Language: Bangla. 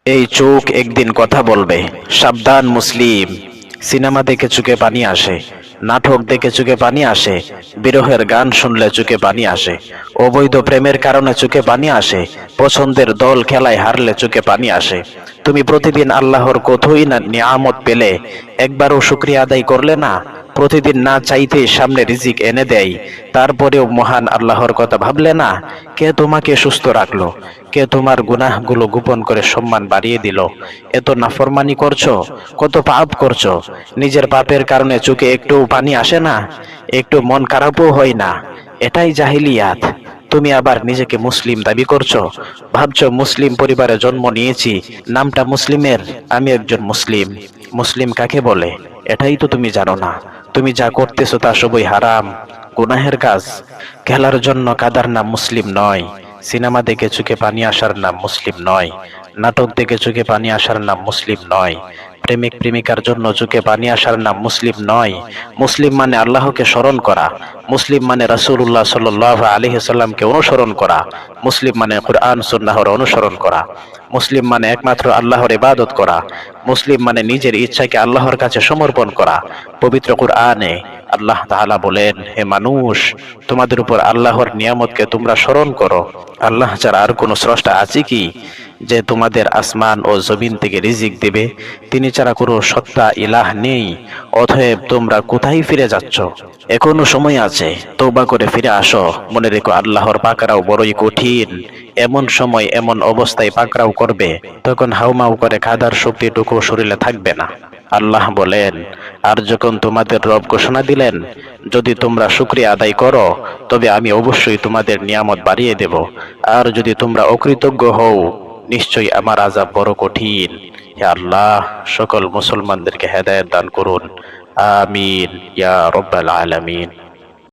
এই চোখ একদিন কথা বলবে। সাবধান মুসলিম। সিনেমা দেখে চোখে পানি আসে, নাটক দেখে চোখে পানি আসে, বিরহের গান শুনলে চোখে পানি আসে, অবৈধ প্রেমের কারণে চোখে পানি আসে, পছন্দের দল খেলায় হারলে চোখে পানি আসে। তুমি প্রতিদিন আল্লাহর কতই না নিয়ামত পেলে, একবারও শুকরিয়া আদায় করলে না। প্রতিদিন না চাইতে সামনে রিজিক এনে দেয়, তারপরেও মহান আল্লাহর কথা ভাবলে না। কে তোমাকে সুস্থ রাখলো? কে তোমার গুনাহগুলো গোপন করে সম্মান বাড়িয়ে দিল? এত নাফরমানি করছো, কত পাপ করছো। নিজের পাপের কারণে চোখে একটু পানি আসে না, একটু মন খারাপও হয় না। এটাই জাহিলিয়াত। তুমি আবার নিজেকে মুসলিম দাবি করছো, ভাবছো মুসলিম পরিবারে জন্ম নিয়েছি, নামটা মুসলিমের, আমি একজন মুসলিম। মুসলিম কাকে বলে এটাই তো তুমি জানো না। তুমি যা করতেছো তা সবই হারাম, গুনাহের কাজ। খেলার জন্য কাদার নাম মুসলিম নয়, সিনেমা দেখে চোখে পানি আসার নাম মুসলিম নয়, নাটক দেখে চোখে পানি আসার নাম মুসলিম নয়, প্রেমিক প্রেমিকার জন্য চোখে পানি আসার নাম মুসলিম নয়। মুসলিম মানে আল্লাহকে স্মরণ করা, মুসলিম মানে রাসূলুল্লাহ সাল্লাল্লাহু আলাইহি সাল্লামকে অনুসরণ করা, মুসলিম মানে কুরআন সুন্নাহর অনুসরণ করা, মুসলিম মানে একমাত্র আল্লাহর ইবাদত করা, মুসলিম মানে নিজের ইচ্ছাকে আল্লাহর কাছে সমর্পণ করা। পবিত্র কুরআনে আল্লাহ তাআলা বলেন, হে মানুষ, তোমাদের উপর আল্লাহর নিয়ামতকে তোমরা স্মরণ করো। আল্লাহ ছাড়া আর কোনো স্রষ্টা আছে কি যে তোমাদের আসমান ও জমিন থেকে রিজিক দেবে? তিনি ছাড়া কোনো সত্তা ইলাহ নেই। অতএব তোমরা কোথায় ফিরে যাচ্ছ? এখনো সময় আছে, তওবা করে ফিরে আসো। মনে রেখো আল্লাহর পাকড়াও বড়ই কঠিন। এমন সময় এমন অবস্থায় পাকড়াও করবে, তখন হাউমাউ করে কাঁদার শক্তিটুকু শরীরে থাকবে না। আল্লাহ বলেন, আর যখন তোমাদের রব ঘোষণা দিলেন, যদি তোমরা শুকরিয়া আদায় করো তবে আমি অবশ্যই তোমাদের নিয়ামত বাড়িয়ে দেব, আর যদি তোমরা অকৃতজ্ঞ হও নিশ্চয়ই আমার আযাব বড় কঠিন। হে আল্লাহ, সকল মুসলমানদেরকে হেদায়েত দান করুন। আমিন ইয়া রাব্বাল আলামিন।